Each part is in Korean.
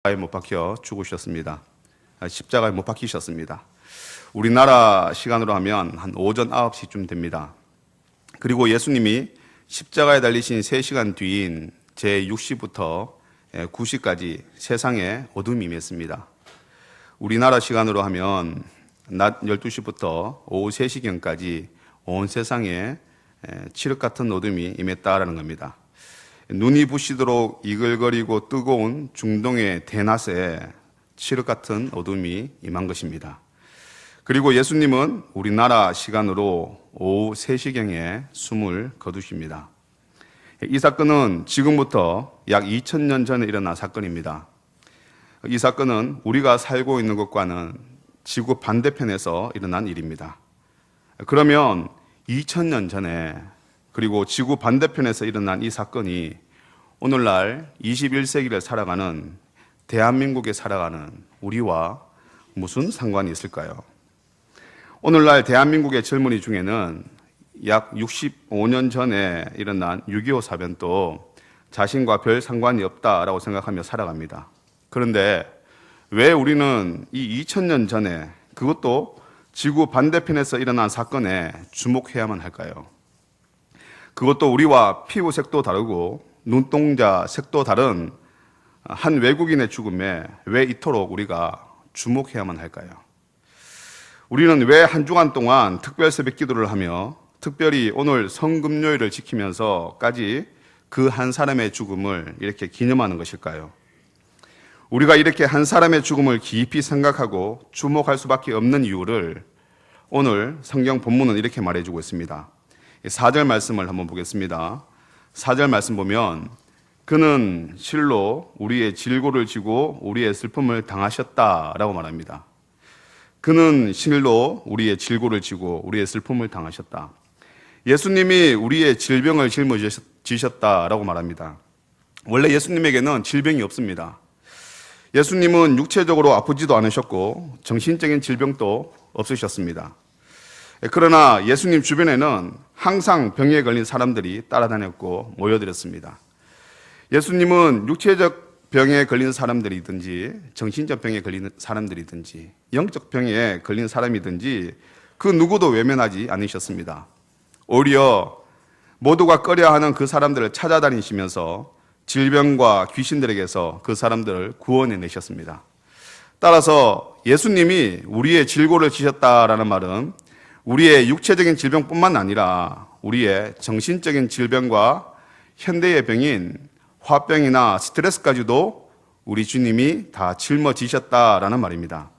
십자가에 못 박혀 죽으셨습니다. 십자가에 못 박히셨습니다. 우리나라 시간으로 하면 한 오전 9시쯤 됩니다. 그리고 예수님이 십자가에 달리신 3시간 뒤인 제6시부터 9시까지 세상에 어둠이 임했습니다. 우리나라 시간으로 하면 낮 12시부터 오후 3시경까지 온 세상에 칠흑 같은 어둠이 임했다라는 겁니다. 눈이 부시도록 이글거리고 뜨거운 중동의 대낮에 칠흑 같은 어둠이 임한 것입니다. 그리고 예수님은 우리나라 시간으로 오후 3시경에 숨을 거두십니다. 이 사건은 지금부터 약 2000년 전에 일어난 사건입니다. 이 사건은 우리가 살고 있는 것과는 지구 반대편에서 일어난 일입니다. 그러면 2000년 전에 그리고 지구 반대편에서 일어난 이 사건이 오늘날 21세기를 살아가는 대한민국에 살아가는 우리와 무슨 상관이 있을까요? 오늘날 대한민국의 젊은이 중에는 약 65년 전에 일어난 6.25 사변도 자신과 별 상관이 없다라고 생각하며 살아갑니다. 그런데 왜 우리는 이 2000년 전에 그것도 지구 반대편에서 일어난 사건에 주목해야만 할까요? 그것도 우리와 피부색도 다르고 눈동자 색도 다른 한 외국인의 죽음에 왜 이토록 우리가 주목해야만 할까요? 우리는 왜 한 주간 동안 특별 새벽 기도를 하며 특별히 오늘 성금요일을 지키면서까지 그 한 사람의 죽음을 이렇게 기념하는 것일까요? 우리가 이렇게 한 사람의 죽음을 깊이 생각하고 주목할 수밖에 없는 이유를 오늘 성경 본문은 이렇게 말해주고 있습니다. 4절 말씀을 한번 보겠습니다. 4절 말씀 보면 그는 실로 우리의 질고를 지고 우리의 슬픔을 당하셨다라고 말합니다. 그는 실로 우리의 질고를 지고 우리의 슬픔을 당하셨다. 예수님이 우리의 질병을 짊어지셨다라고 말합니다. 원래 예수님에게는 질병이 없습니다. 예수님은 육체적으로 아프지도 않으셨고 정신적인 질병도 없으셨습니다. 그러나 예수님 주변에는 항상 병에 걸린 사람들이 따라다녔고 모여들었습니다. 예수님은 육체적 병에 걸린 사람들이든지 정신적 병에 걸린 사람들이든지 영적 병에 걸린 사람이든지 그 누구도 외면하지 않으셨습니다. 오히려 모두가 꺼려하는 그 사람들을 찾아다니시면서 질병과 귀신들에게서 그 사람들을 구원해내셨습니다. 따라서 예수님이 우리의 질고를 지셨다라는 말은 우리의 육체적인 질병뿐만 아니라 우리의 정신적인 질병과 현대의 병인 화병이나 스트레스까지도 우리 주님이 다 짊어지셨다라는 말입니다.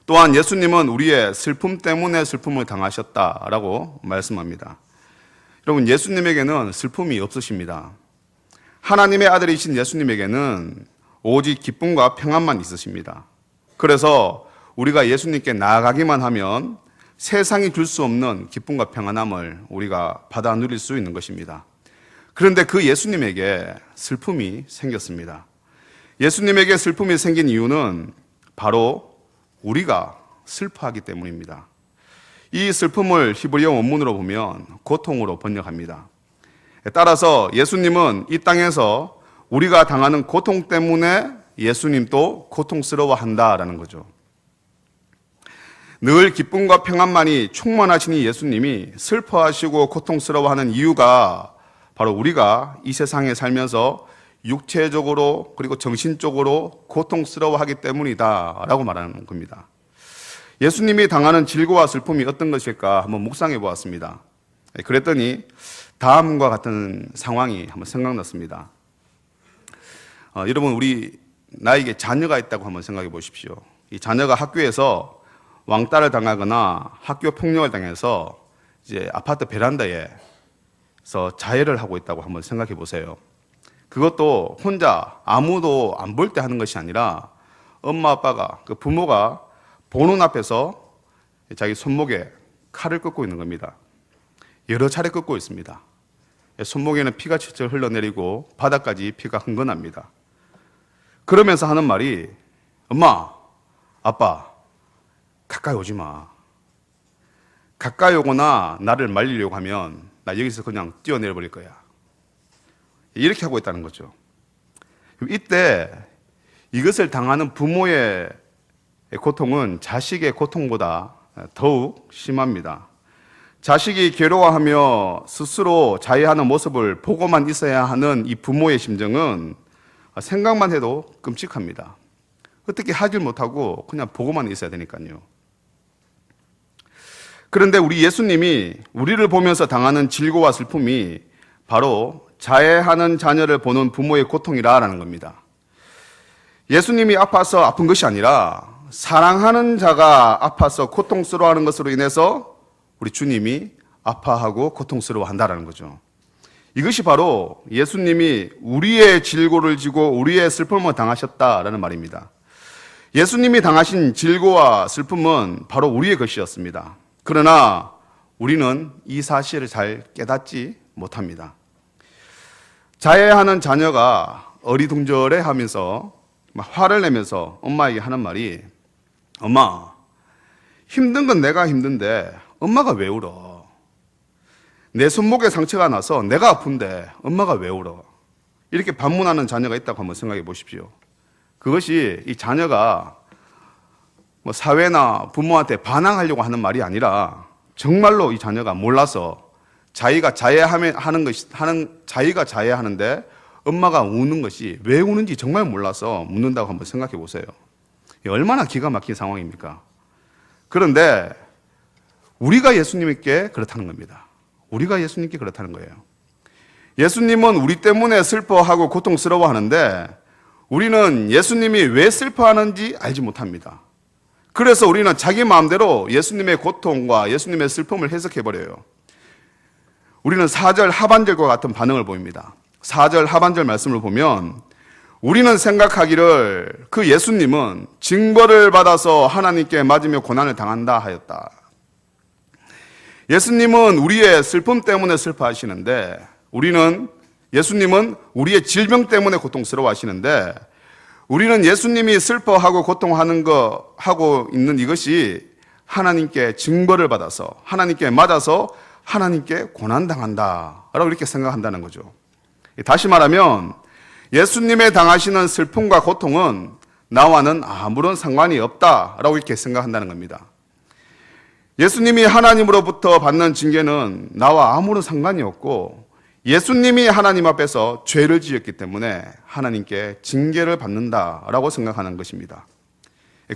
또한 예수님은 우리의 슬픔 때문에 슬픔을 당하셨다라고 말씀합니다. 여러분, 예수님에게는 슬픔이 없으십니다. 하나님의 아들이신 예수님에게는 오직 기쁨과 평안만 있으십니다. 그래서 우리가 예수님께 나아가기만 하면 세상이 줄 수 없는 기쁨과 평안함을 우리가 받아 누릴 수 있는 것입니다. 그런데 그 예수님에게 슬픔이 생겼습니다. 예수님에게 슬픔이 생긴 이유는 바로 우리가 슬퍼하기 때문입니다. 이 슬픔을 히브리어 원문으로 보면 고통으로 번역합니다. 따라서 예수님은 이 땅에서 우리가 당하는 고통 때문에 예수님도 고통스러워한다라는 거죠. 늘 기쁨과 평안만이 충만하시니 예수님이 슬퍼하시고 고통스러워하는 이유가 바로 우리가 이 세상에 살면서 육체적으로 그리고 정신적으로 고통스러워하기 때문이다라고 말하는 겁니다. 예수님이 당하는 질고와 슬픔이 어떤 것일까 한번 묵상해 보았습니다. 그랬더니 다음과 같은 상황이 한번 생각났습니다. 여러분, 우리 나에게 자녀가 있다고 한번 생각해 보십시오. 이 자녀가 학교에서 왕따를 당하거나 학교 폭력을 당해서 이제 아파트 베란다에서 자해를 하고 있다고 한번 생각해 보세요. 그것도 혼자 아무도 안 볼 때 하는 것이 아니라 엄마 아빠가 그 부모가 보는 앞에서 자기 손목에 칼을 긋고 있는 겁니다. 여러 차례 긋고 있습니다. 손목에는 피가 철철 흘러내리고 바닥까지 피가 흥건합니다. 그러면서 하는 말이 엄마, 아빠, 가까이 오지 마. 가까이 오거나 나를 말리려고 하면 나 여기서 그냥 뛰어내려 버릴 거야. 이렇게 하고 있다는 거죠. 이때 이것을 당하는 부모의 고통은 자식의 고통보다 더욱 심합니다. 자식이 괴로워하며 스스로 자해하는 모습을 보고만 있어야 하는 이 부모의 심정은 생각만 해도 끔찍합니다. 어떻게 하질 못하고 그냥 보고만 있어야 되니까요. 그런데 우리 예수님이 우리를 보면서 당하는 질고와 슬픔이 바로 자해하는 자녀를 보는 부모의 고통이라는 겁니다. 예수님이 아파서 아픈 것이 아니라 사랑하는 자가 아파서 고통스러워하는 것으로 인해서 우리 주님이 아파하고 고통스러워한다는 거죠. 이것이 바로 예수님이 우리의 질고를 지고 우리의 슬픔을 당하셨다라는 말입니다. 예수님이 당하신 질고와 슬픔은 바로 우리의 것이었습니다. 그러나 우리는 이 사실을 잘 깨닫지 못합니다. 자해하는 자녀가 어리둥절해 하면서 화를 내면서 엄마에게 하는 말이, 엄마, 힘든 건 내가 힘든데 엄마가 왜 울어? 내 손목에 상처가 나서 내가 아픈데 엄마가 왜 울어? 이렇게 반문하는 자녀가 있다고 한번 생각해 보십시오. 그것이 이 자녀가 사회나 부모한테 반항하려고 하는 말이 아니라 정말로 이 자녀가 몰라서 자기가 자해하는데 엄마가 우는 것이 왜 우는지 정말 몰라서 묻는다고 한번 생각해 보세요. 얼마나 기가 막힌 상황입니까? 그런데 우리가 예수님께 그렇다는 겁니다. 우리가 예수님께 그렇다는 거예요. 예수님은 우리 때문에 슬퍼하고 고통스러워하는데 우리는 예수님이 왜 슬퍼하는지 알지 못합니다. 그래서 우리는 자기 마음대로 예수님의 고통과 예수님의 슬픔을 해석해버려요. 우리는 4절 하반절과 같은 반응을 보입니다. 4절 하반절 말씀을 보면 우리는 생각하기를 그 예수님은 징벌을 받아서 하나님께 맞으며 고난을 당한다 하였다. 예수님은 우리의 슬픔 때문에 슬퍼하시는데 예수님은 우리의 질병 때문에 고통스러워 하시는데 우리는 예수님이 슬퍼하고 고통하고 있는 이것이 하나님께 징벌을 받아서 하나님께 맞아서 하나님께 고난당한다 라고 이렇게 생각한다는 거죠. 다시 말하면 예수님의 당하시는 슬픔과 고통은 나와는 아무런 상관이 없다라고 이렇게 생각한다는 겁니다. 예수님이 하나님으로부터 받는 징계는 나와 아무런 상관이 없고 예수님이 하나님 앞에서 죄를 지었기 때문에 하나님께 징계를 받는다라고 생각하는 것입니다.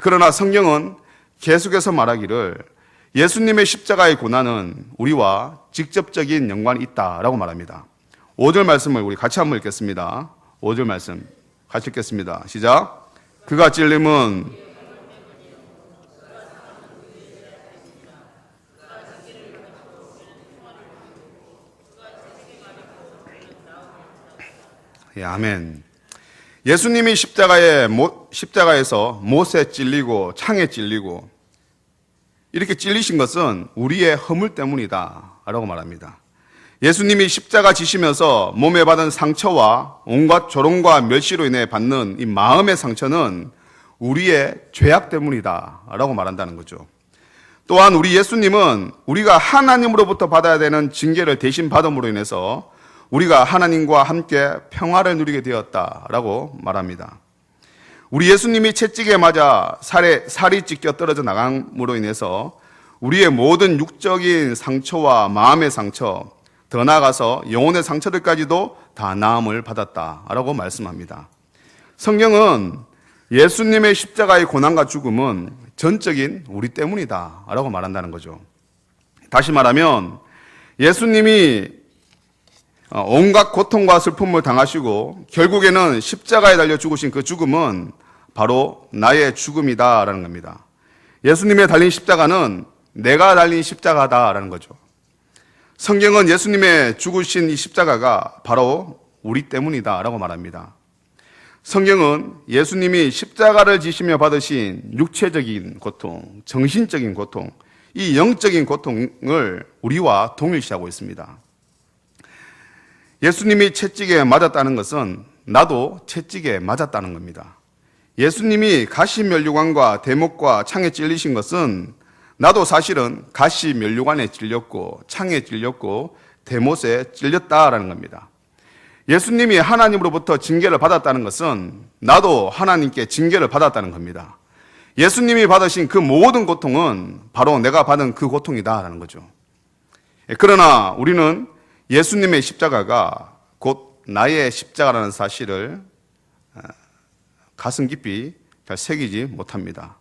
그러나 성경은 계속해서 말하기를 예수님의 십자가의 고난은 우리와 직접적인 연관이 있다라고 말합니다. 5절 말씀을 우리 같이 한번 읽겠습니다. 5절 말씀 같이 읽겠습니다. 시작. 그가 찔림은 아멘. 예수님이 십자가에서 못에 찔리고 창에 찔리고 이렇게 찔리신 것은 우리의 허물 때문이다 라고 말합니다. 예수님이 십자가 지시면서 몸에 받은 상처와 온갖 조롱과 멸시로 인해 받는 이 마음의 상처는 우리의 죄악 때문이다 라고 말한다는 거죠. 또한 우리 예수님은 우리가 하나님으로부터 받아야 되는 징계를 대신 받음으로 인해서 우리가 하나님과 함께 평화를 누리게 되었다라고 말합니다. 우리 예수님이 채찍에 맞아 살이 찢겨 떨어져 나감으로 인해서 우리의 모든 육적인 상처와 마음의 상처, 더 나아가서 영혼의 상처들까지도 다 나음을 받았다라고 말씀합니다. 성경은 예수님의 십자가의 고난과 죽음은 전적인 우리 때문이다라고 말한다는 거죠. 다시 말하면 예수님이 온갖 고통과 슬픔을 당하시고 결국에는 십자가에 달려 죽으신 그 죽음은 바로 나의 죽음이다라는 겁니다. 예수님의 달린 십자가는 내가 달린 십자가다라는 거죠. 성경은 예수님의 죽으신 이 십자가가 바로 우리 때문이다라고 말합니다. 성경은 예수님이 십자가를 지시며 받으신 육체적인 고통, 정신적인 고통, 이 영적인 고통을 우리와 동일시하고 있습니다. 예수님이 채찍에 맞았다는 것은 나도 채찍에 맞았다는 겁니다. 예수님이 가시면류관과 대목과 창에 찔리신 것은 나도 사실은 가시면류관에 찔렸고 창에 찔렸고 대못에 찔렸다라는 겁니다. 예수님이 하나님으로부터 징계를 받았다는 것은 나도 하나님께 징계를 받았다는 겁니다. 예수님이 받으신 그 모든 고통은 바로 내가 받은 그 고통이다라는 거죠. 그러나 우리는 예수님의 십자가가 곧 나의 십자가라는 사실을 가슴 깊이 잘 새기지 못합니다.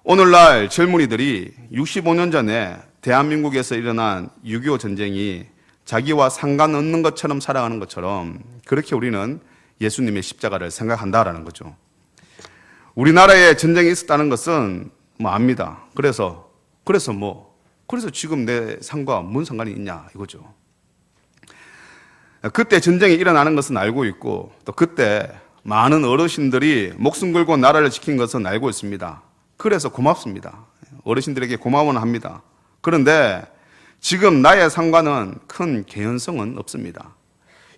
오늘날 젊은이들이 65년 전에 대한민국에서 일어난 6.25 전쟁이 자기와 상관없는 것처럼 살아가는 것처럼 그렇게 우리는 예수님의 십자가를 생각한다라는 거죠. 우리나라에 전쟁이 있었다는 것은 압니다. 그래서 지금 내 삶과 뭔 상관이 있냐 이거죠. 그때 전쟁이 일어나는 것은 알고 있고 또 그때 많은 어르신들이 목숨 걸고 나라를 지킨 것은 알고 있습니다. 그래서 고맙습니다. 어르신들에게 고마워는 합니다. 그런데 지금 나의 상관은 큰 개연성은 없습니다.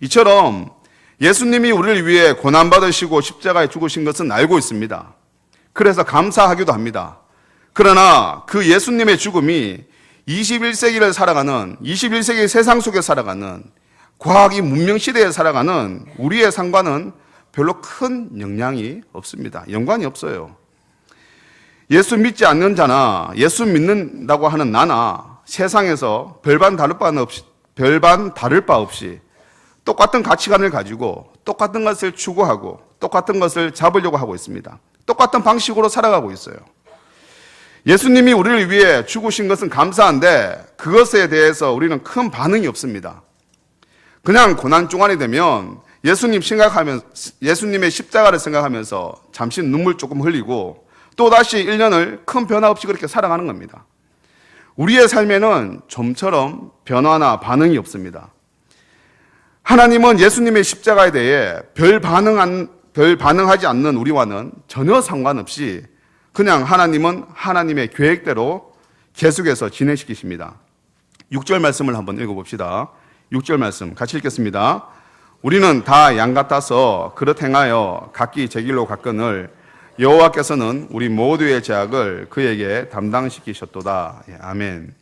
이처럼 예수님이 우리를 위해 고난받으시고 십자가에 죽으신 것은 알고 있습니다. 그래서 감사하기도 합니다. 그러나 그 예수님의 죽음이 21세기를 살아가는 21세기 세상 속에 살아가는 과학이 문명 시대에 살아가는 우리의 상관은 별로 큰 영향이 없습니다. 연관이 없어요. 예수 믿지 않는 자나 예수 믿는다고 하는 나나 세상에서 별반 다를 바 없이 똑같은 가치관을 가지고 똑같은 것을 추구하고 똑같은 것을 잡으려고 하고 있습니다. 똑같은 방식으로 살아가고 있어요. 예수님이 우리를 위해 죽으신 것은 감사한데 그것에 대해서 우리는 큰 반응이 없습니다. 그냥 고난 중간이 되면 예수님의 십자가를 생각하면서 잠시 눈물 조금 흘리고 또다시 1년을 큰 변화 없이 그렇게 살아가는 겁니다. 우리의 삶에는 좀처럼 변화나 반응이 없습니다. 하나님은 예수님의 십자가에 대해 별 반응하지 않는 우리와는 전혀 상관없이 그냥 하나님은 하나님의 계획대로 계속해서 진행시키십니다. 6절 말씀을 한번 읽어봅시다. 6절 말씀 같이 읽겠습니다. 우리는 다 양 같아서 그릇 행하여 각기 제 길로 갔거늘 여호와께서는 우리 모두의 죄악을 그에게 담당시키셨도다. 예, 아멘.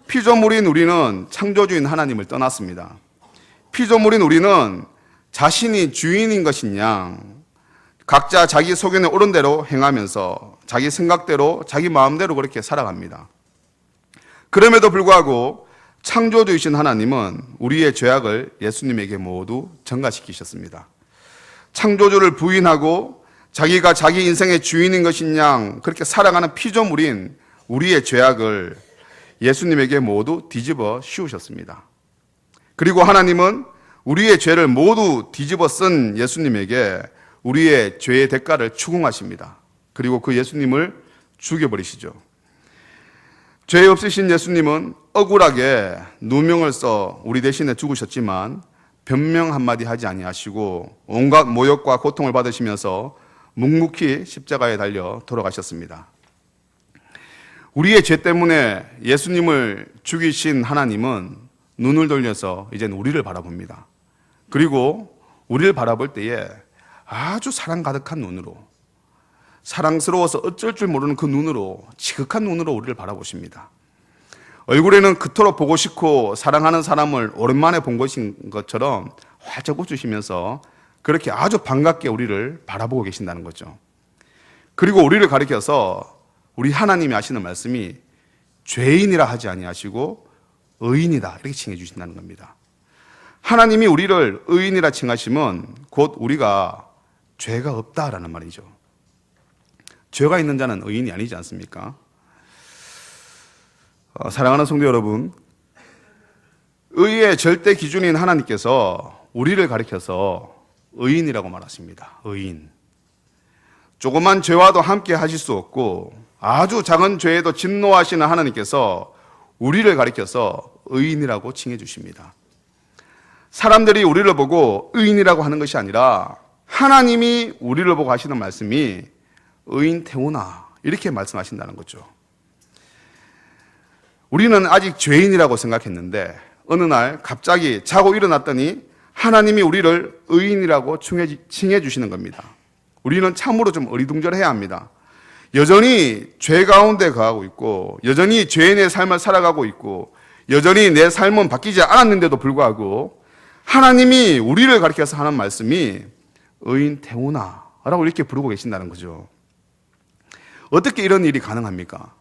피조물인 우리는 창조주인 하나님을 떠났습니다. 피조물인 우리는 자신이 주인인 것인 양 각자 자기 소견에 옳은 대로 행하면서 자기 생각대로 자기 마음대로 그렇게 살아갑니다. 그럼에도 불구하고 창조주이신 하나님은 우리의 죄악을 예수님에게 모두 전가시키셨습니다. 창조주를 부인하고 자기가 자기 인생의 주인인 것인 양 그렇게 살아가는 피조물인 우리의 죄악을 예수님에게 모두 뒤집어 씌우셨습니다. 그리고 하나님은 우리의 죄를 모두 뒤집어 쓴 예수님에게 우리의 죄의 대가를 추궁하십니다. 그리고 그 예수님을 죽여버리시죠. 죄 없으신 예수님은 억울하게 누명을 써 우리 대신에 죽으셨지만 변명 한마디 하지 아니하시고 온갖 모욕과 고통을 받으시면서 묵묵히 십자가에 달려 돌아가셨습니다. 우리의 죄 때문에 예수님을 죽이신 하나님은 눈을 돌려서 이제는 우리를 바라봅니다. 그리고 우리를 바라볼 때에 아주 사랑 가득한 눈으로, 사랑스러워서 어쩔 줄 모르는 그 눈으로, 지극한 눈으로 우리를 바라보십니다. 얼굴에는 그토록 보고 싶고 사랑하는 사람을 오랜만에 본 것처럼 활짝 웃으시면서 그렇게 아주 반갑게 우리를 바라보고 계신다는 거죠. 그리고 우리를 가리켜서 우리 하나님이 하시는 말씀이 죄인이라 하지 아니하시고 의인이다 이렇게 칭해 주신다는 겁니다. 하나님이 우리를 의인이라 칭하시면 곧 우리가 죄가 없다라는 말이죠. 죄가 있는 자는 의인이 아니지 않습니까? 사랑하는 성도 여러분, 의의 절대 기준인 하나님께서 우리를 가리켜서 의인이라고 말하십니다. 의인. 조그만 죄와도 함께 하실 수 없고 아주 작은 죄에도 진노하시는 하나님께서 우리를 가리켜서 의인이라고 칭해 주십니다. 사람들이 우리를 보고 의인이라고 하는 것이 아니라 하나님이 우리를 보고 하시는 말씀이 의인 태우나 이렇게 말씀하신다는 거죠. 우리는 아직 죄인이라고 생각했는데 어느 날 갑자기 자고 일어났더니 하나님이 우리를 의인이라고 칭해 주시는 겁니다. 우리는 참으로 좀 어리둥절해야 합니다. 여전히 죄 가운데 거하고 있고 여전히 죄인의 삶을 살아가고 있고 여전히 내 삶은 바뀌지 않았는데도 불구하고 하나님이 우리를 가리켜서 하는 말씀이 의인 태우나라고 이렇게 부르고 계신다는 거죠. 어떻게 이런 일이 가능합니까?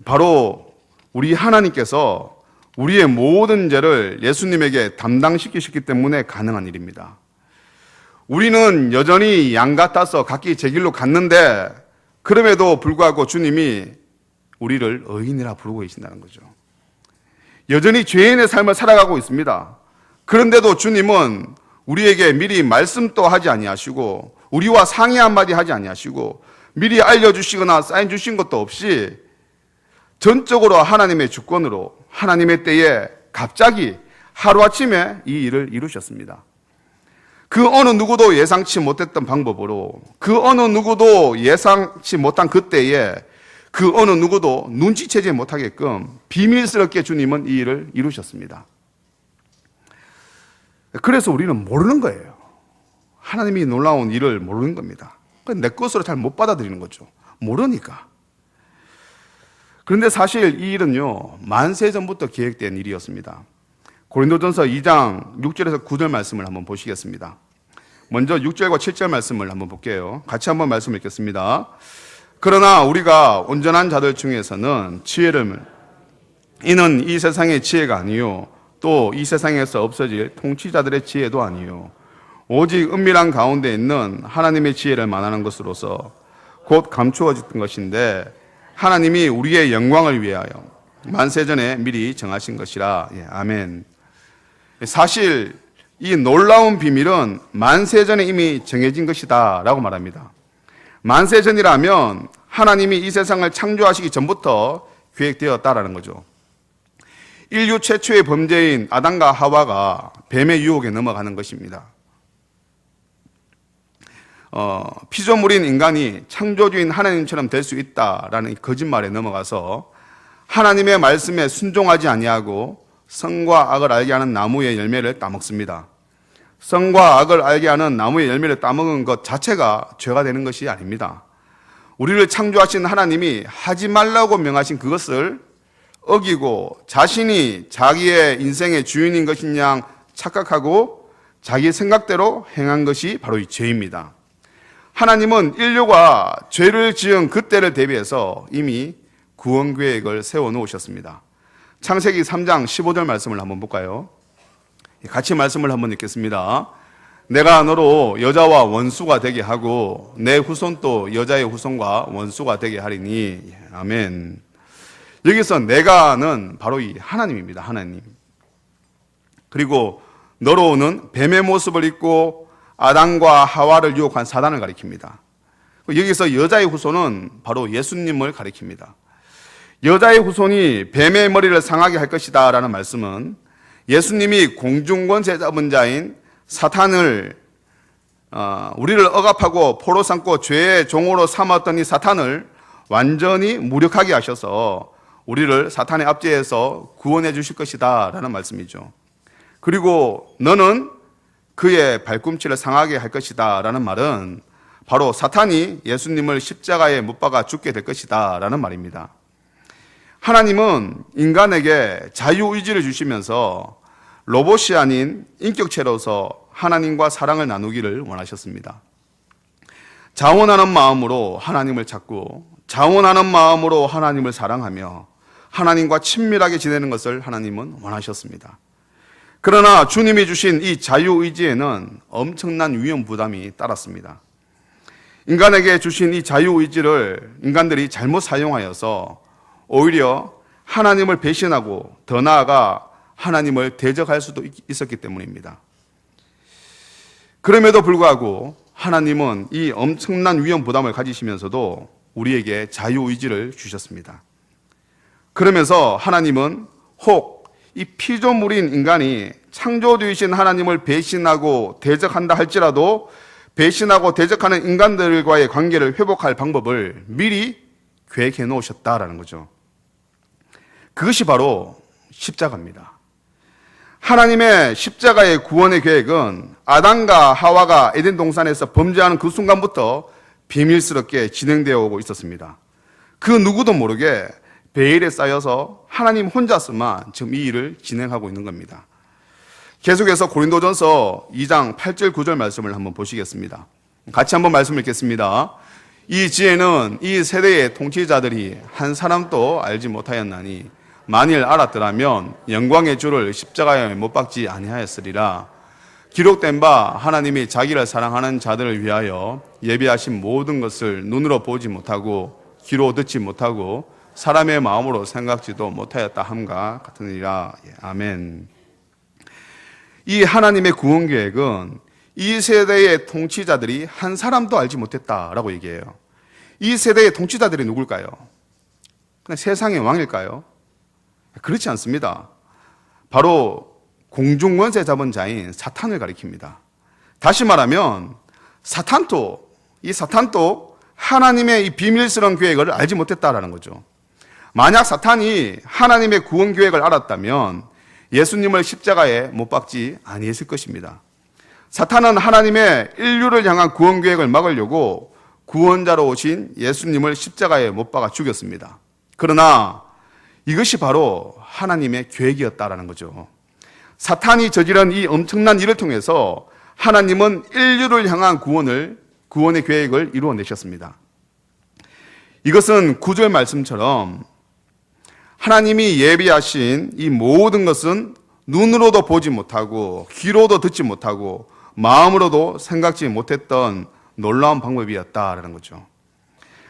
바로 우리 하나님께서 우리의 모든 죄를 예수님에게 담당시키셨기 때문에 가능한 일입니다. 우리는 여전히 양 같아서 각기 제 길로 갔는데 그럼에도 불구하고 주님이 우리를 의인이라 부르고 계신다는 거죠. 여전히 죄인의 삶을 살아가고 있습니다. 그런데도 주님은 우리에게 미리 말씀도 하지 아니하시고 우리와 상의 한마디 하지 아니하시고 미리 알려주시거나 사인 주신 것도 없이 전적으로 하나님의 주권으로 하나님의 때에 갑자기 하루아침에 이 일을 이루셨습니다. 그 어느 누구도 예상치 못했던 방법으로 그 어느 누구도 예상치 못한 그때에 그 어느 누구도 눈치채지 못하게끔 비밀스럽게 주님은 이 일을 이루셨습니다. 그래서 우리는 모르는 거예요. 하나님이 놀라운 일을 모르는 겁니다. 내 것으로 잘 못 받아들이는 거죠. 모르니까. 그런데 사실 이 일은요, 만세 전부터 계획된 일이었습니다. 고린도전서 2장 6절에서 9절 말씀을 한번 보시겠습니다. 먼저 6절과 7절 말씀을 한번 볼게요. 같이 한번 말씀 읽겠습니다. 그러나 우리가 온전한 자들 중에서는 지혜를 이는 이 세상의 지혜가 아니요 또 이 세상에서 없어질 통치자들의 지혜도 아니요 오직 은밀한 가운데 있는 하나님의 지혜를 말하는 것으로서 곧 감추어진 것인데 하나님이 우리의 영광을 위하여 만세전에 미리 정하신 것이라. 예, 아멘. 사실 이 놀라운 비밀은 만세전에 이미 정해진 것이다 라고 말합니다. 만세전이라면 하나님이 이 세상을 창조하시기 전부터 계획되었다라는 거죠. 인류 최초의 범죄인 아담과 하와가 뱀의 유혹에 넘어가는 것입니다. 피조물인 인간이 창조주인 하나님처럼 될 수 있다라는 거짓말에 넘어가서 하나님의 말씀에 순종하지 아니하고 선과 악을 알게 하는 나무의 열매를 따먹습니다. 선과 악을 알게 하는 나무의 열매를 따먹은 것 자체가 죄가 되는 것이 아닙니다. 우리를 창조하신 하나님이 하지 말라고 명하신 그것을 어기고 자신이 자기의 인생의 주인인 것인 양 착각하고 자기 생각대로 행한 것이 바로 이 죄입니다. 하나님은 인류가 죄를 지은 그때를 대비해서 이미 구원 계획을 세워놓으셨습니다. 창세기 3장 15절 말씀을 한번 볼까요? 같이 말씀을 한번 읽겠습니다. 내가 너로 여자와 원수가 되게 하고 내 후손도 여자의 후손과 원수가 되게 하리니. 아멘. 여기서 내가는 바로 이 하나님입니다. 하나님. 그리고 너로는 뱀의 모습을 입고 아담과 하와를 유혹한 사단을 가리킵니다. 여기서 여자의 후손은 바로 예수님을 가리킵니다. 여자의 후손이 뱀의 머리를 상하게 할 것이다 라는 말씀은 예수님이 공중권세 잡은 자인 사탄을 우리를 억압하고 포로 삼고 죄의 종으로 삼았던 이 사탄을 완전히 무력하게 하셔서 우리를 사탄의 압제에서 구원해 주실 것이다 라는 말씀이죠. 그리고 너는 그의 발꿈치를 상하게 할 것이다 라는 말은 바로 사탄이 예수님을 십자가에 못 박아 죽게 될 것이다 라는 말입니다. 하나님은 인간에게 자유의지를 주시면서 로봇이 아닌 인격체로서 하나님과 사랑을 나누기를 원하셨습니다. 자원하는 마음으로 하나님을 찾고 자원하는 마음으로 하나님을 사랑하며 하나님과 친밀하게 지내는 것을 하나님은 원하셨습니다. 그러나 주님이 주신 이 자유의지에는 엄청난 위험 부담이 따랐습니다. 인간에게 주신 이 자유의지를 인간들이 잘못 사용하여서 오히려 하나님을 배신하고 더 나아가 하나님을 대적할 수도 있었기 때문입니다. 그럼에도 불구하고 하나님은 이 엄청난 위험 부담을 가지시면서도 우리에게 자유의지를 주셨습니다. 그러면서 하나님은 혹 이 피조물인 인간이 창조주이신 하나님을 배신하고 대적한다 할지라도 배신하고 대적하는 인간들과의 관계를 회복할 방법을 미리 계획해 놓으셨다라는 거죠. 그것이 바로 십자가입니다. 하나님의 십자가의 구원의 계획은 아담과 하와가 에덴 동산에서 범죄하는 그 순간부터 비밀스럽게 진행되어 오고 있었습니다. 그 누구도 모르게 베일에 쌓여서 하나님 혼자서만 지금 이 일을 진행하고 있는 겁니다. 계속해서 고린도전서 2장 8절 9절 말씀을 한번 보시겠습니다. 같이 한번 말씀 읽겠습니다. 이 지혜는 이 세대의 통치자들이 한 사람도 알지 못하였나니 만일 알았더라면 영광의 주를 십자가에 못 박지 아니하였으리라. 기록된 바 하나님이 자기를 사랑하는 자들을 위하여 예비하신 모든 것을 눈으로 보지 못하고 귀로 듣지 못하고 사람의 마음으로 생각지도 못하였다 함과 같으니라. 아멘. 이 하나님의 구원 계획은 이 세대의 통치자들이 한 사람도 알지 못했다라고 얘기해요. 이 세대의 통치자들이 누굴까요? 그냥 세상의 왕일까요? 그렇지 않습니다. 바로 공중 권세 잡은 자인 사탄을 가리킵니다. 다시 말하면 이 사탄도 하나님의 이 비밀스러운 계획을 알지 못했다라는 거죠. 만약 사탄이 하나님의 구원 계획을 알았다면 예수님을 십자가에 못 박지 아니했을 것입니다. 사탄은 하나님의 인류를 향한 구원 계획을 막으려고 구원자로 오신 예수님을 십자가에 못 박아 죽였습니다. 그러나 이것이 바로 하나님의 계획이었다라는 거죠. 사탄이 저지른 이 엄청난 일을 통해서 하나님은 인류를 향한 구원의 계획을 이루어내셨습니다. 이것은 9절 말씀처럼 하나님이 예비하신 이 모든 것은 눈으로도 보지 못하고 귀로도 듣지 못하고 마음으로도 생각지 못했던 놀라운 방법이었다라는 거죠.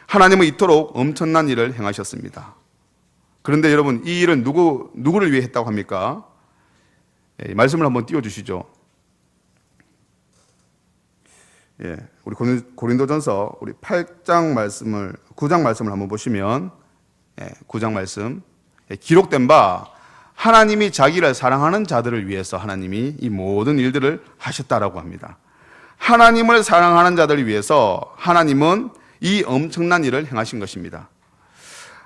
하나님은 이토록 엄청난 일을 행하셨습니다. 그런데 여러분, 이 일은 누구를 위해 했다고 합니까? 말씀을 한번 띄워주시죠. 우리 고린도전서 우리 8장 말씀을 9장 말씀을 한번 보시면 9장 말씀 기록된 바 하나님이 자기를 사랑하는 자들을 위해서 하나님이 이 모든 일들을 하셨다라고 합니다. 하나님을 사랑하는 자들을 위해서 하나님은 이 엄청난 일을 행하신 것입니다.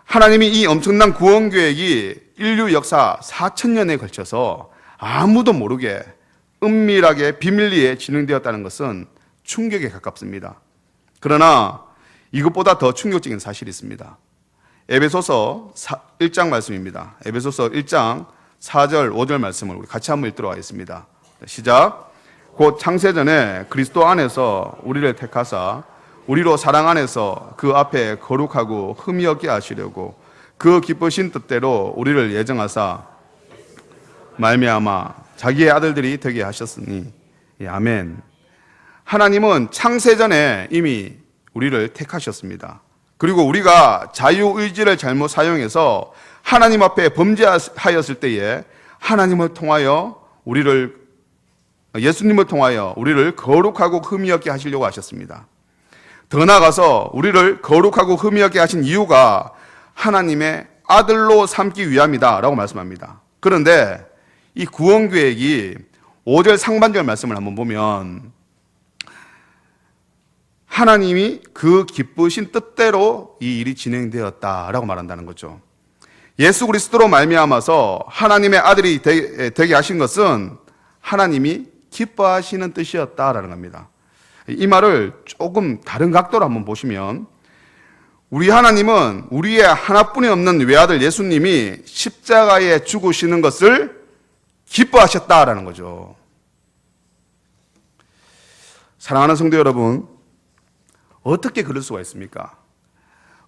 하나님이 이 엄청난 구원 계획이 인류 역사 4,000년에 걸쳐서 아무도 모르게 은밀하게 비밀리에 진행되었다는 것은 충격에 가깝습니다. 그러나 이것보다 더 충격적인 사실이 있습니다. 에베소서 1장 말씀입니다. 에베소서 1장 4절 5절 말씀을 우리 같이 한번 읽도록 하겠습니다. 시작. 곧 창세전에 그리스도 안에서 우리를 택하사 우리로 사랑 안에서 그 앞에 거룩하고 흠이 없게 하시려고 그 기쁘신 뜻대로 우리를 예정하사 말미암아 자기의 아들들이 되게 하셨으니. 아멘. 하나님은 창세전에 이미 우리를 택하셨습니다. 그리고 우리가 자유의지를 잘못 사용해서 하나님 앞에 범죄하였을 때에 하나님을 통하여 예수님을 통하여 우리를 거룩하고 흠이 없게 하시려고 하셨습니다. 더 나아가서 우리를 거룩하고 흠이 없게 하신 이유가 하나님의 아들로 삼기 위함이다 라고 말씀합니다. 그런데 이 구원 계획이 5절 상반절 말씀을 한번 보면 하나님이 그 기쁘신 뜻대로 이 일이 진행되었다라고 말한다는 거죠. 예수 그리스도로 말미암아서 하나님의 아들이 되게 하신 것은 하나님이 기뻐하시는 뜻이었다라는 겁니다. 이 말을 조금 다른 각도로 한번 보시면 우리 하나님은 우리의 하나뿐이 없는 외아들 예수님이 십자가에 죽으시는 것을 기뻐하셨다라는 거죠. 사랑하는 성도 여러분, 어떻게 그럴 수가 있습니까?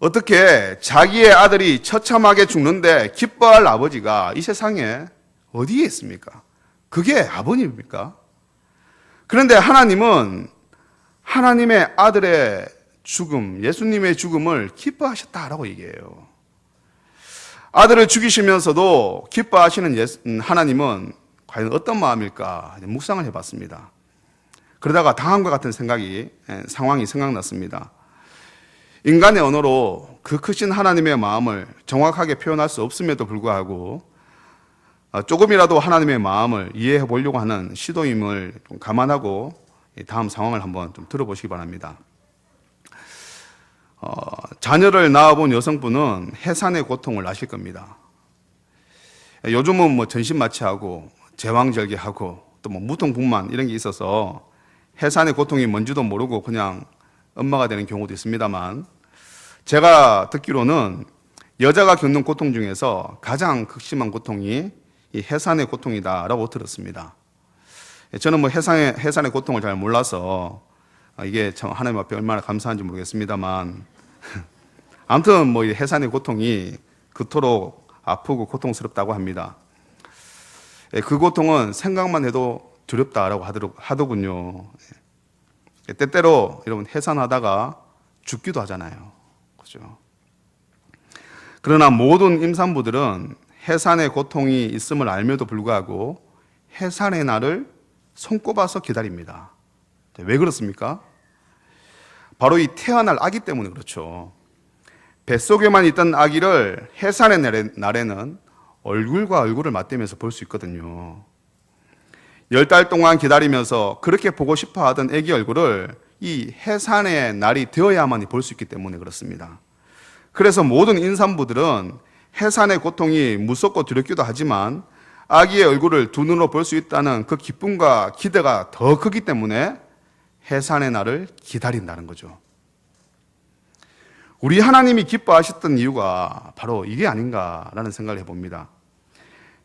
어떻게 자기의 아들이 처참하게 죽는데 기뻐할 아버지가 이 세상에 어디에 있습니까? 그게 아버님입니까? 그런데 하나님은 하나님의 아들의 죽음, 예수님의 죽음을 기뻐하셨다라고 얘기해요. 아들을 죽이시면서도 기뻐하시는 하나님은 과연 어떤 마음일까 묵상을 해봤습니다. 그러다가 다음과 같은 상황이 생각났습니다. 인간의 언어로 그 크신 하나님의 마음을 정확하게 표현할 수 없음에도 불구하고 조금이라도 하나님의 마음을 이해해 보려고 하는 시도임을 좀 감안하고 다음 상황을 한번 좀 들어보시기 바랍니다. 자녀를 낳아본 여성분은 해산의 고통을 아실 겁니다. 요즘은 뭐 전신마취하고 제왕절개하고 또 뭐 무통분만 이런 게 있어서 해산의 고통이 뭔지도 모르고 그냥 엄마가 되는 경우도 있습니다만, 제가 듣기로는 여자가 겪는 고통 중에서 가장 극심한 고통이 이 해산의 고통이다라고 들었습니다. 저는 뭐 해산의 고통을 잘 몰라서 이게 참 하나님 앞에 얼마나 감사한지 모르겠습니다만 아무튼 뭐 이 해산의 고통이 그토록 아프고 고통스럽다고 합니다. 그 고통은 생각만 해도 두렵다라고 하더군요. 때때로 여러분 해산하다가 죽기도 하잖아요. 그죠? 그러나 모든 임산부들은 해산의 고통이 있음을 알며도 불구하고 해산의 날을 손꼽아서 기다립니다. 왜 그렇습니까? 바로 이 태어날 아기 때문에 그렇죠. 뱃속에만 있던 아기를 해산의 날에는 얼굴과 얼굴을 맞대면서 볼 수 있거든요. 10달 동안 기다리면서 그렇게 보고 싶어 하던 아기 얼굴을 이 해산의 날이 되어야만 볼 수 있기 때문에 그렇습니다. 그래서 모든 임산부들은 해산의 고통이 무섭고 두렵기도 하지만 아기의 얼굴을 두 눈으로 볼 수 있다는 그 기쁨과 기대가 더 크기 때문에 해산의 날을 기다린다는 거죠. 우리 하나님이 기뻐하셨던 이유가 바로 이게 아닌가라는 생각을 해봅니다.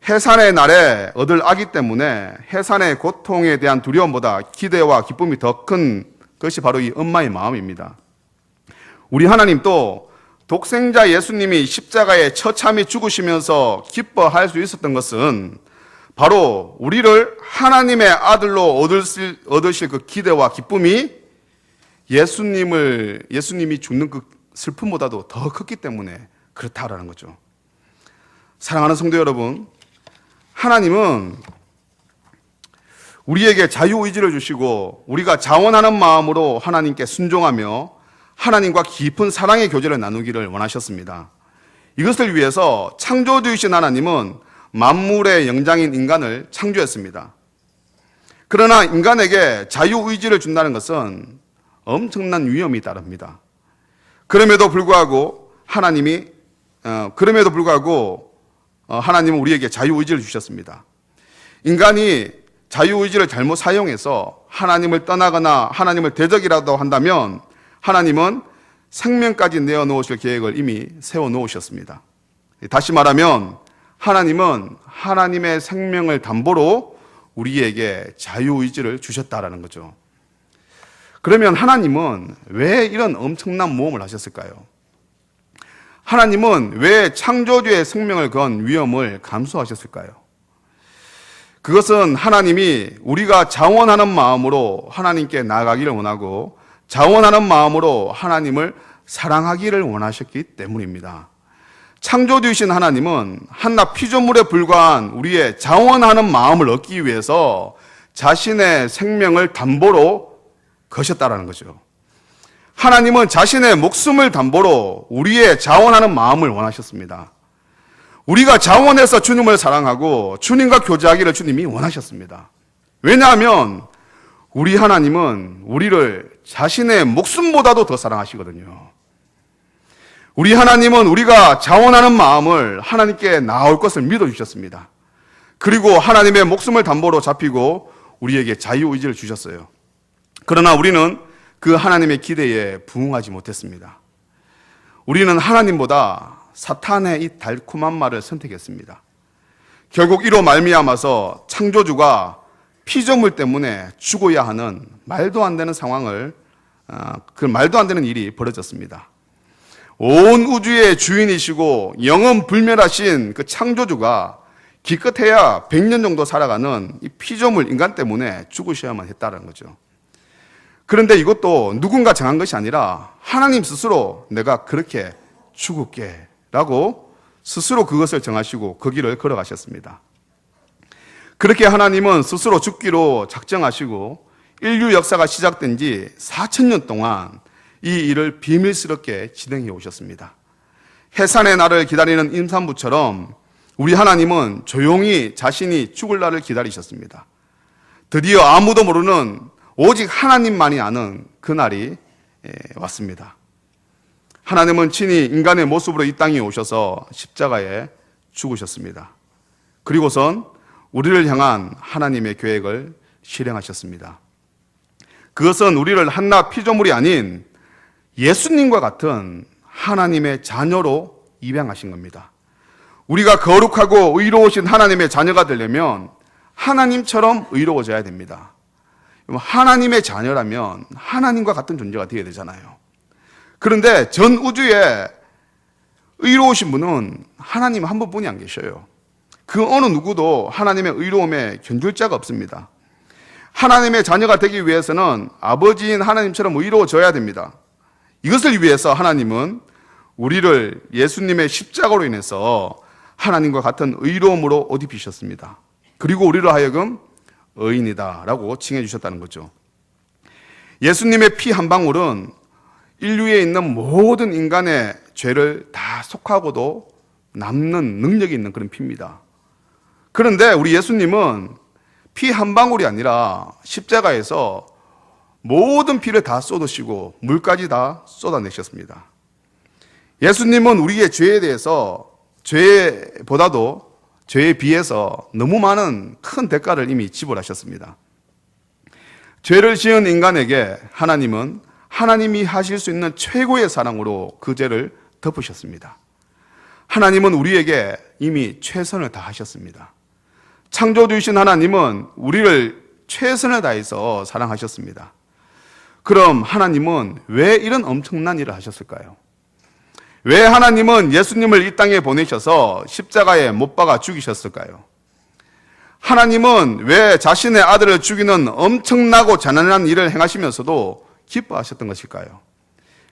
해산의 날에 얻을 아기 때문에 해산의 고통에 대한 두려움보다 기대와 기쁨이 더 큰 것이 바로 이 엄마의 마음입니다. 우리 하나님도 독생자 예수님이 십자가에 처참히 죽으시면서 기뻐할 수 있었던 것은 바로 우리를 하나님의 아들로 얻으실 그 기대와 기쁨이 예수님이 죽는 그 슬픔보다도 더 컸기 때문에 그렇다라는 거죠. 사랑하는 성도 여러분, 하나님은 우리에게 자유의지를 주시고 우리가 자원하는 마음으로 하나님께 순종하며 하나님과 깊은 사랑의 교제를 나누기를 원하셨습니다. 이것을 위해서 창조주이신 하나님은 만물의 영장인 인간을 창조했습니다. 그러나 인간에게 자유의지를 준다는 것은 엄청난 위험이 따릅니다. 그럼에도 불구하고 하나님은 우리에게 자유의지를 주셨습니다. 인간이 자유의지를 잘못 사용해서 하나님을 떠나거나 하나님을 대적이라도 한다면 하나님은 생명까지 내어놓으실 계획을 이미 세워놓으셨습니다. 다시 말하면 하나님은 하나님의 생명을 담보로 우리에게 자유의지를 주셨다라는 거죠. 그러면 하나님은 왜 이런 엄청난 모험을 하셨을까요? 하나님은 왜 창조주의 생명을 건 위험을 감수하셨을까요? 그것은 하나님이 우리가 자원하는 마음으로 하나님께 나아가기를 원하고 자원하는 마음으로 하나님을 사랑하기를 원하셨기 때문입니다. 창조주이신 하나님은 한낱 피조물에 불과한 우리의 자원하는 마음을 얻기 위해서 자신의 생명을 담보로 거셨다라는 거죠. 하나님은 자신의 목숨을 담보로 우리의 자원하는 마음을 원하셨습니다. 우리가 자원해서 주님을 사랑하고 주님과 교제하기를 주님이 원하셨습니다. 왜냐하면 우리 하나님은 우리를 자신의 목숨보다도 더 사랑하시거든요. 우리 하나님은 우리가 자원하는 마음을 하나님께 나올 것을 믿어주셨습니다. 그리고 하나님의 목숨을 담보로 잡히고 우리에게 자유의지를 주셨어요. 그러나 우리는 그 하나님의 기대에 부응하지 못했습니다. 우리는 하나님보다 사탄의 이 달콤한 말을 선택했습니다. 결국 이로 말미암아서 창조주가 피조물 때문에 죽어야 하는 말도 안 되는 상황을 그 말도 안 되는 일이 벌어졌습니다. 온 우주의 주인이시고 영원 불멸하신 그 창조주가 기껏해야 100년 정도 살아가는 이 피조물 인간 때문에 죽으셔야만 했다는 거죠. 그런데 이것도 누군가 정한 것이 아니라 하나님 스스로 내가 그렇게 죽을게 라고 스스로 그것을 정하시고 그 길을 걸어가셨습니다. 그렇게 하나님은 스스로 죽기로 작정하시고 인류 역사가 시작된 지 4,000년 동안 이 일을 비밀스럽게 진행해 오셨습니다. 해산의 날을 기다리는 임산부처럼 우리 하나님은 조용히 자신이 죽을 날을 기다리셨습니다. 드디어 아무도 모르는 오직 하나님만이 아는 그 날이 왔습니다. 하나님은 친히 인간의 모습으로 이 땅에 오셔서 십자가에 죽으셨습니다. 그리고선 우리를 향한 하나님의 계획을 실행하셨습니다. 그것은 우리를 한낱 피조물이 아닌 예수님과 같은 하나님의 자녀로 입양하신 겁니다. 우리가 거룩하고 의로우신 하나님의 자녀가 되려면 하나님처럼 의로워져야 됩니다. 하나님의 자녀라면 하나님과 같은 존재가 되어야 되잖아요. 그런데 전 우주에 의로우신 분은 하나님 한 분뿐이 안 계셔요. 그 어느 누구도 하나님의 의로움에 견줄 자가 없습니다. 하나님의 자녀가 되기 위해서는 아버지인 하나님처럼 의로워져야 됩니다. 이것을 위해서 하나님은 우리를 예수님의 십자가로 인해서 하나님과 같은 의로움으로 옷 입히셨습니다. 그리고 우리로 하여금 의인이다 라고 칭해 주셨다는 거죠. 예수님의 피 한 방울은 인류에 있는 모든 인간의 죄를 다 속하고도 남는 능력이 있는 그런 피입니다. 그런데 우리 예수님은 피 한 방울이 아니라 십자가에서 모든 피를 다 쏟으시고 물까지 다 쏟아내셨습니다. 예수님은 우리의 죄에 대해서 죄보다도 죄에 비해서 너무 많은 큰 대가를 이미 지불하셨습니다. 죄를 지은 인간에게 하나님은 하나님이 하실 수 있는 최고의 사랑으로 그 죄를 덮으셨습니다. 하나님은 우리에게 이미 최선을 다하셨습니다. 창조주이신 하나님은 우리를 최선을 다해서 사랑하셨습니다. 그럼 하나님은 왜 이런 엄청난 일을 하셨을까요? 왜 하나님은 예수님을 이 땅에 보내셔서 십자가에 못 박아 죽이셨을까요? 하나님은 왜 자신의 아들을 죽이는 엄청나고 잔인한 일을 행하시면서도 기뻐하셨던 것일까요?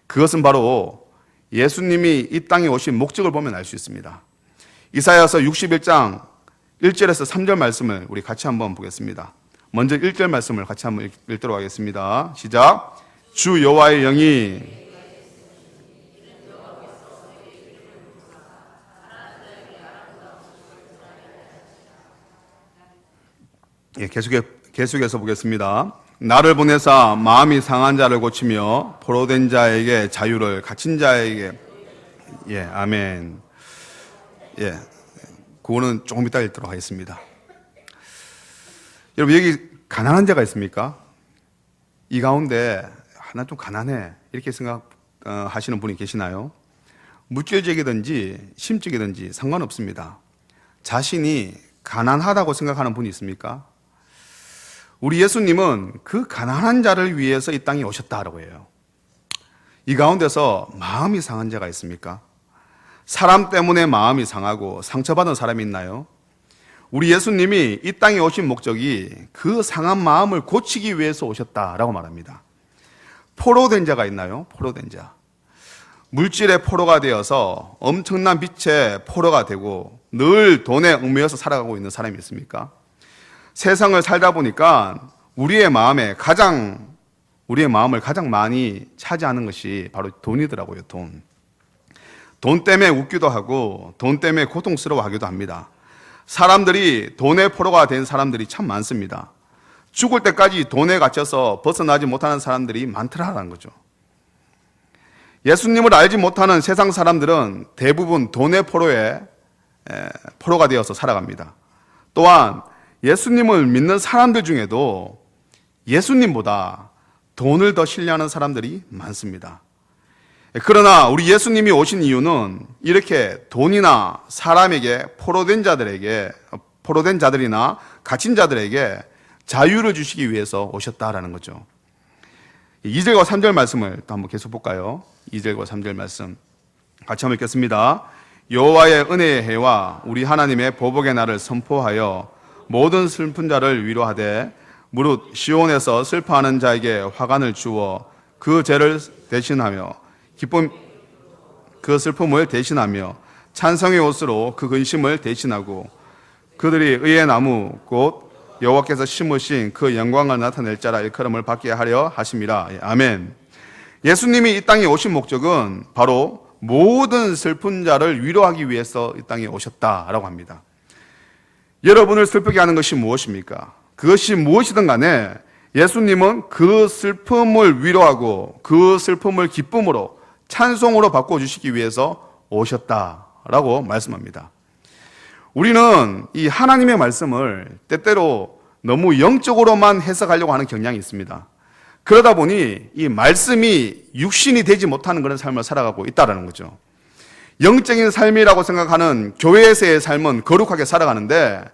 그것은 바로 예수님이 이 땅에 오신 목적을 보면 알 수 있습니다. 이사야서 61장 1절에서 3절 말씀을 우리 같이 한번 보겠습니다. 먼저 1절 말씀을 같이 한번 읽도록 하겠습니다. 시작. 주 여호와의 영이 계속해서 보겠습니다. 나를 보내사 마음이 상한 자를 고치며 포로된 자에게 자유를, 갇힌 자에게. 아멘. 그거는 조금 이따 읽도록 하겠습니다. 여러분, 여기 가난한 자가 있습니까? 이 가운데 나 좀 가난해 이렇게 생각하시는 분이 계시나요? 물질적이든지 심적이든지 상관없습니다. 자신이 가난하다고 생각하는 분이 있습니까? 우리 예수님은 그 가난한 자를 위해서 이 땅에 오셨다라고 해요. 이 가운데서 마음이 상한 자가 있습니까? 사람 때문에 마음이 상하고 상처받은 사람이 있나요? 우리 예수님이 이 땅에 오신 목적이 그 상한 마음을 고치기 위해서 오셨다라고 말합니다. 포로된 자가 있나요? 포로된 자. 물질의 포로가 되어서 엄청난 빛의 포로가 되고 늘 돈에 얽매여서 살아가고 있는 사람이 있습니까? 세상을 살다 보니까 우리의 마음을 가장 많이 차지하는 것이 바로 돈이더라고요. 돈 때문에 웃기도 하고 돈 때문에 고통스러워하기도 합니다. 사람들이 돈의 포로가 된 사람들이 참 많습니다. 죽을 때까지 돈에 갇혀서 벗어나지 못하는 사람들이 많더라는 거죠. 예수님을 알지 못하는 세상 사람들은 대부분 돈의 포로가 되어서 살아갑니다. 또한 예수님을 믿는 사람들 중에도 예수님보다 돈을 더 신뢰하는 사람들이 많습니다. 그러나 우리 예수님이 오신 이유는 이렇게 돈이나 사람에게 포로된 자들이나 갇힌 자들에게 자유를 주시기 위해서 오셨다라는 거죠. 2절과 3절 말씀을 또 한번 계속 볼까요? 2절과 3절 말씀 같이 한번 읽겠습니다. 여호와의 은혜의 해와 우리 하나님의 보복의 날을 선포하여 모든 슬픈 자를 위로하되 무릇 시온에서 슬퍼하는 자에게 화관을 주어 그 죄를 대신하며 그 슬픔을 대신하며 찬성의 옷으로 그 근심을 대신하고 그들이 의의 나무 곧 여호와께서 심으신 그 영광을 나타낼 자라 일컬음을 받게 하려 하심이라. 아멘. 예수님이 이 땅에 오신 목적은 바로 모든 슬픈 자를 위로하기 위해서 이 땅에 오셨다라고 합니다. 여러분을 슬프게 하는 것이 무엇입니까? 그것이 무엇이든 간에 예수님은 그 슬픔을 위로하고 그 슬픔을 기쁨으로 찬송으로 바꿔주시기 위해서 오셨다라고 말씀합니다. 우리는 이 하나님의 말씀을 때때로 너무 영적으로만 해석하려고 하는 경향이 있습니다. 그러다 보니 이 말씀이 육신이 되지 못하는 그런 삶을 살아가고 있다는 거죠. 영적인 삶이라고 생각하는 교회에서의 삶은 거룩하게 살아가는데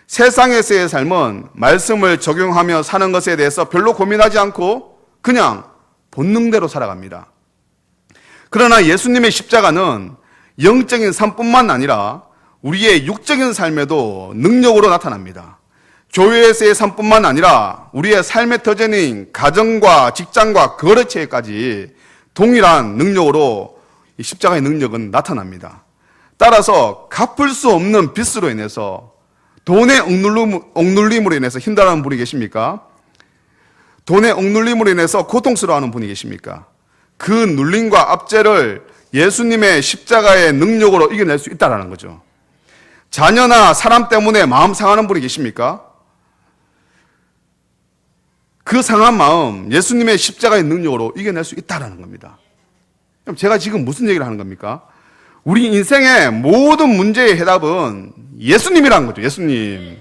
세상에서의 삶은 말씀을 적용하며 사는 것에 대해서 별로 고민하지 않고 그냥 본능대로 살아갑니다. 그러나 예수님의 십자가는 영적인 삶뿐만 아니라 우리의 육적인 삶에도 능력으로 나타납니다. 교회에서의 삶뿐만 아니라 우리의 삶의 터전인 가정과 직장과 거래처에까지 동일한 능력으로 이 십자가의 능력은 나타납니다. 따라서 갚을 수 없는 빚으로 인해서 돈의 억눌림으로 인해서 힘들어하는 분이 계십니까? 돈의 억눌림으로 인해서 고통스러워하는 분이 계십니까? 그 눌림과 압제를 예수님의 십자가의 능력으로 이겨낼 수 있다는 거죠. 자녀나 사람 때문에 마음 상하는 분이 계십니까? 그 상한 마음 예수님의 십자가의 능력으로 이겨낼 수 있다는 겁니다. 그럼 제가 지금 무슨 얘기를 하는 겁니까? 우리 인생의 모든 문제의 해답은 예수님이라는 거죠. 예수님.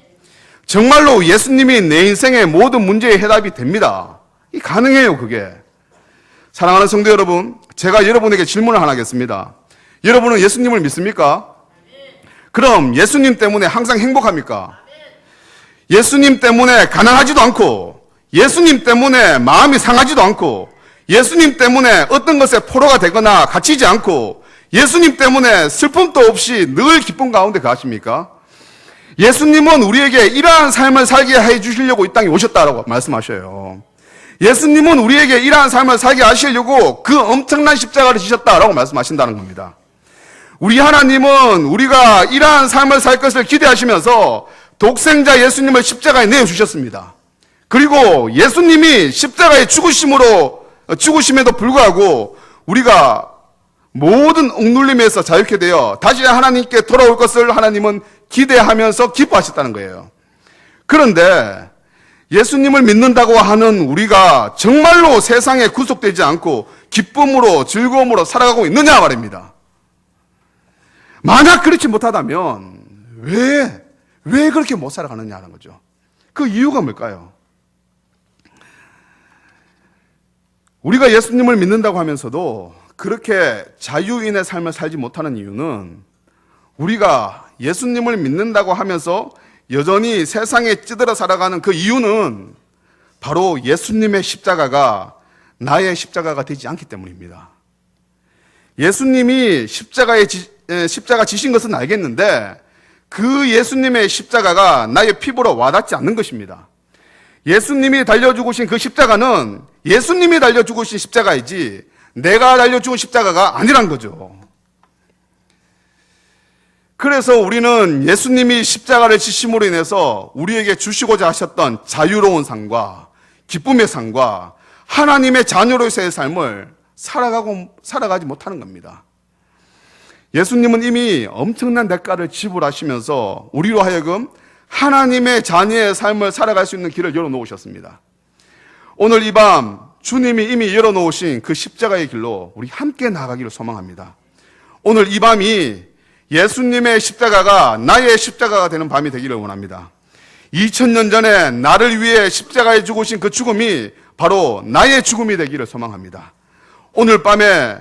정말로 예수님이 내 인생의 모든 문제의 해답이 됩니다. 이 가능해요, 그게. 사랑하는 성도 여러분, 제가 여러분에게 질문을 하나 하겠습니다. 여러분은 예수님을 믿습니까? 그럼 예수님 때문에 항상 행복합니까? 예수님 때문에 가난하지도 않고, 예수님 때문에 마음이 상하지도 않고, 예수님 때문에 어떤 것에 포로가 되거나 갇히지 않고, 예수님 때문에 슬픔도 없이 늘 기쁨 가운데 가십니까? 예수님은 우리에게 이러한 삶을 살게 해 주시려고 이 땅에 오셨다라고 말씀하셔요. 예수님은 우리에게 이러한 삶을 살게 하시려고 그 엄청난 십자가를 지셨다라고 말씀하신다는 겁니다. 우리 하나님은 우리가 이러한 삶을 살 것을 기대하시면서 독생자 예수님을 십자가에 내어주셨습니다. 그리고 예수님이 십자가에 죽으심에도 불구하고 우리가 모든 억눌림에서 자유케 되어 다시 하나님께 돌아올 것을 하나님은 기대하면서 기뻐하셨다는 거예요. 그런데 예수님을 믿는다고 하는 우리가 정말로 세상에 구속되지 않고 기쁨으로 즐거움으로 살아가고 있느냐 말입니다. 만약 그렇지 못하다면 왜 그렇게 못 살아가느냐는 거죠. 그 이유가 뭘까요? 우리가 예수님을 믿는다고 하면서도 그렇게 자유인의 삶을 살지 못하는 이유는 우리가 예수님을 믿는다고 하면서 여전히 세상에 찌들어 살아가는 그 이유는 바로 예수님의 십자가가 나의 십자가가 되지 않기 때문입니다. 예수님이 십자가 지신 것은 알겠는데 그 예수님의 십자가가 나의 피부로 와닿지 않는 것입니다. 예수님이 달려 죽으신 그 십자가는 예수님이 달려 죽으신 십자가이지 내가 달려 죽은 십자가가 아니란 거죠. 그래서 우리는 예수님이 십자가를 지심으로 인해서 우리에게 주시고자 하셨던 자유로운 삶과 기쁨의 삶과 하나님의 자녀로서의 삶을 살아가지 못하는 겁니다. 예수님은 이미 엄청난 대가를 지불하시면서 우리로 하여금 하나님의 자녀의 삶을 살아갈 수 있는 길을 열어놓으셨습니다. 오늘 이 밤 주님이 이미 열어놓으신 그 십자가의 길로 우리 함께 나아가기를 소망합니다. 오늘 이 밤이 예수님의 십자가가 나의 십자가가 되는 밤이 되기를 원합니다. 2000년 전에 나를 위해 십자가에 죽으신 그 죽음이 바로 나의 죽음이 되기를 소망합니다. 오늘 밤에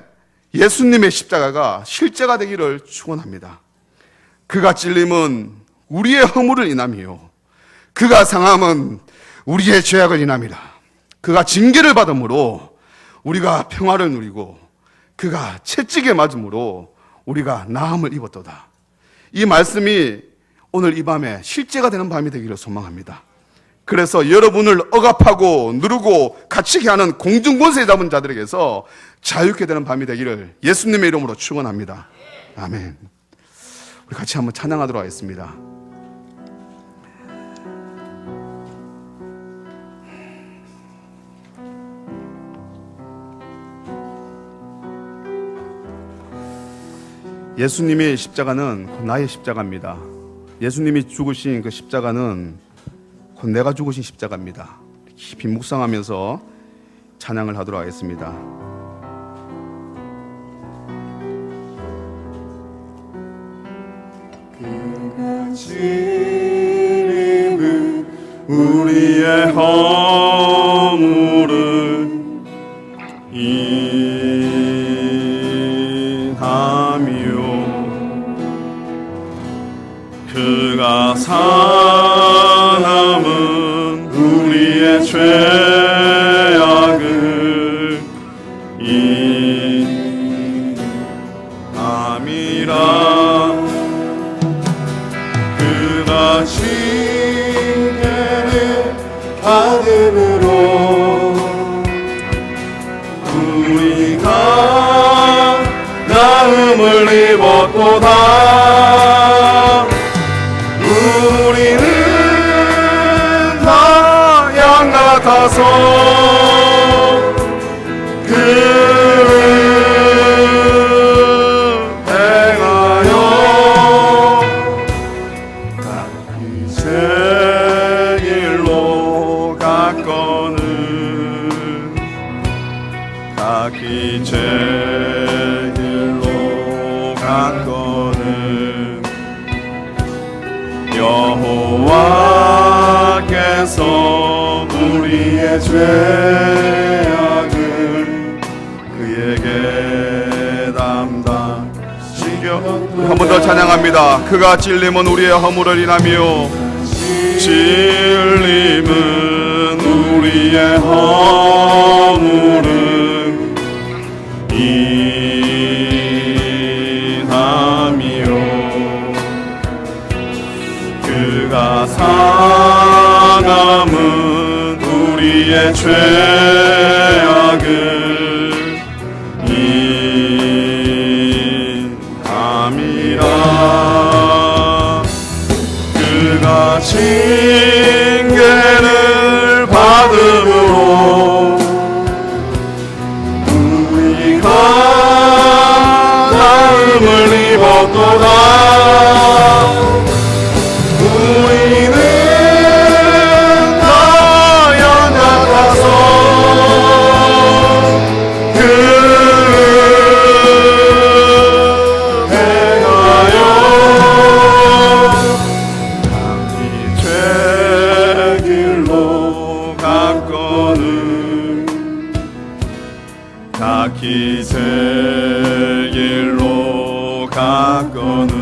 예수님의 십자가가 실제가 되기를 축원합니다. 그가 찔림은 우리의 허물을 인함이요 그가 상함은 우리의 죄악을 인함이라. 그가 징계를 받음으로 우리가 평화를 누리고 그가 채찍에 맞음으로 우리가 나음을 입었도다. 이 말씀이 오늘 이 밤에 실제가 되는 밤이 되기를 소망합니다. 그래서 여러분을 억압하고 누르고 갇히게 하는 공중권세 잡은 자들에게서 자유케 되는 밤이 되기를 예수님의 이름으로 축원합니다. 아멘. 우리 같이 한번 찬양하도록 하겠습니다. 예수님의 십자가는 곧 나의 십자가입니다. 예수님이 죽으신 그 십자가는 곧 내가 죽으신 십자가입니다. 깊이 묵상하면서 찬양을 하도록 하겠습니다. 그가 지림은 우리의 허물을 인하며 그가 입었도다. 우리는 다 양 같아서 그를 행하여 각기 제 길로 갔거늘 각기 제 길로 갔거늘 여호와께서 우리의 죄악을 그에게 담당시켜. 한 번 더 찬양합니다. 그가 찔림은 우리의 허물을 인하며 찔림은 우리의 허물을 인하며 그가 상함은 우리의 죄악을 인함이라. 그가 징계를 받음으로 우리가 나음을 입었도다. 우리는 다 양 같아서 그를 행하여 각기 제 길로 갔거늘 각기 제 길로 갔거늘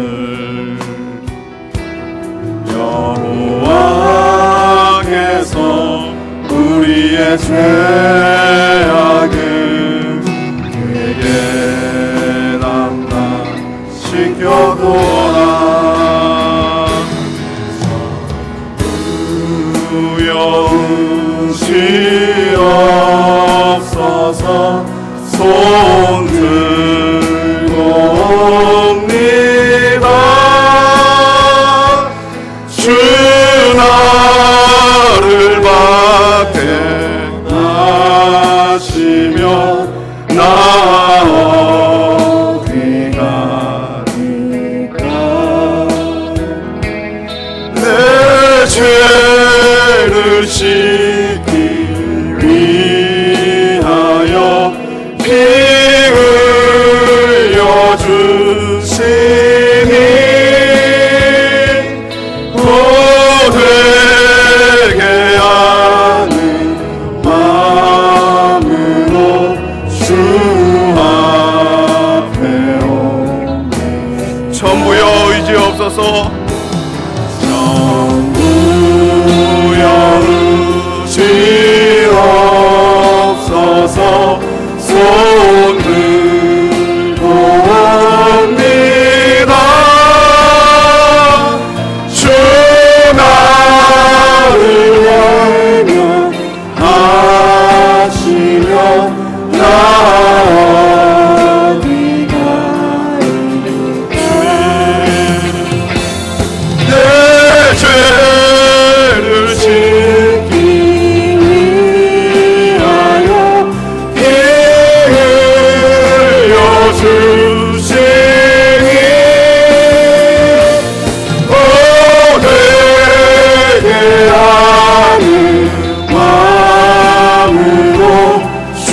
여호와께서 우리의 죄악을 그에게 담당시켜도다. 주여시옵소서. 손 들고 옵니다. 주 나를 밖에 하시며 나 어디 가리까. 내 죄를 씻기 위하여 피 흘려 주시니 고되게 하는 마음으로 주 앞에 오네. 전부여 의지없소서. 전부여 의지없소서. 손 들고 옵니다. 주 나를 외면하시며 나 어디 가리까. 내 죄를 씻기 위하여 피 흘려 주시니 고되게 하는 마음으로 주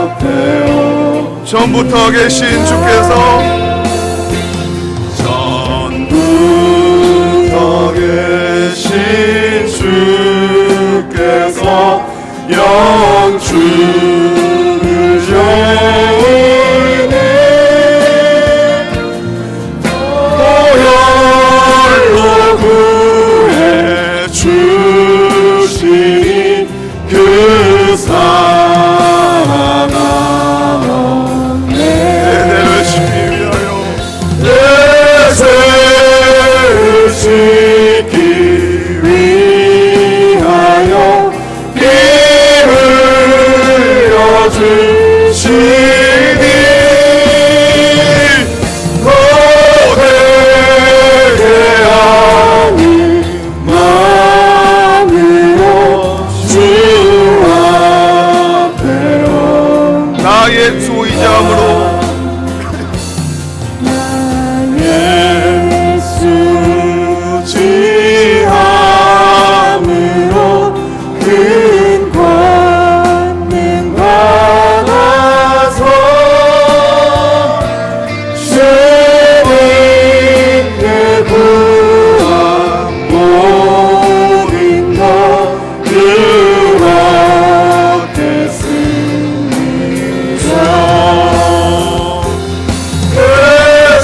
앞에 오. 전부터 계신 주께서 계신 주께서 영주를 여의네. 보혈로 구해 주시니 그 사랑하네. 내를 지키며 나의 주 의지함으로 나의 주 지함으로 큰 권능 받아서 주님께 구한 모든 것 그렇겠습니다. 그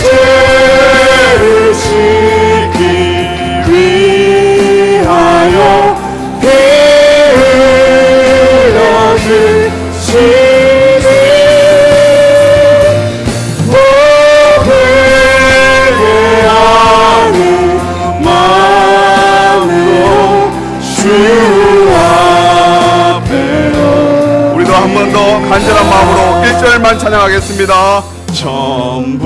죄를 씻기 위하여 피 흘려 주시니 목을 예하는 마음으로 주 앞에로 우리도 한 번 더 간절한 마음으로 1절만 찬양하겠습니다. 전부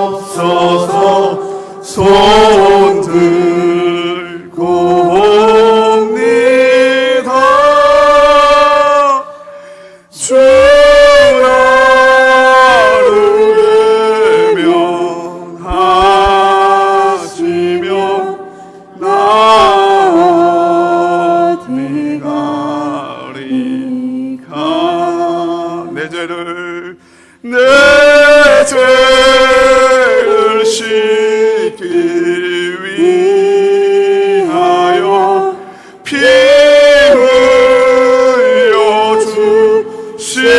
여의지옵소서. 손 들고 옵니다. 주 나를 외면하시며 나 어디 가리까. 내 죄를 씻기 위하여 피 흘려 주시니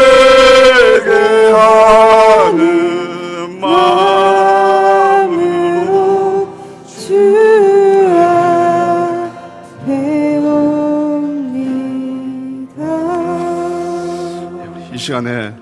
거되게 하는 마음으로 주 앞에 옵니다. 이 시간에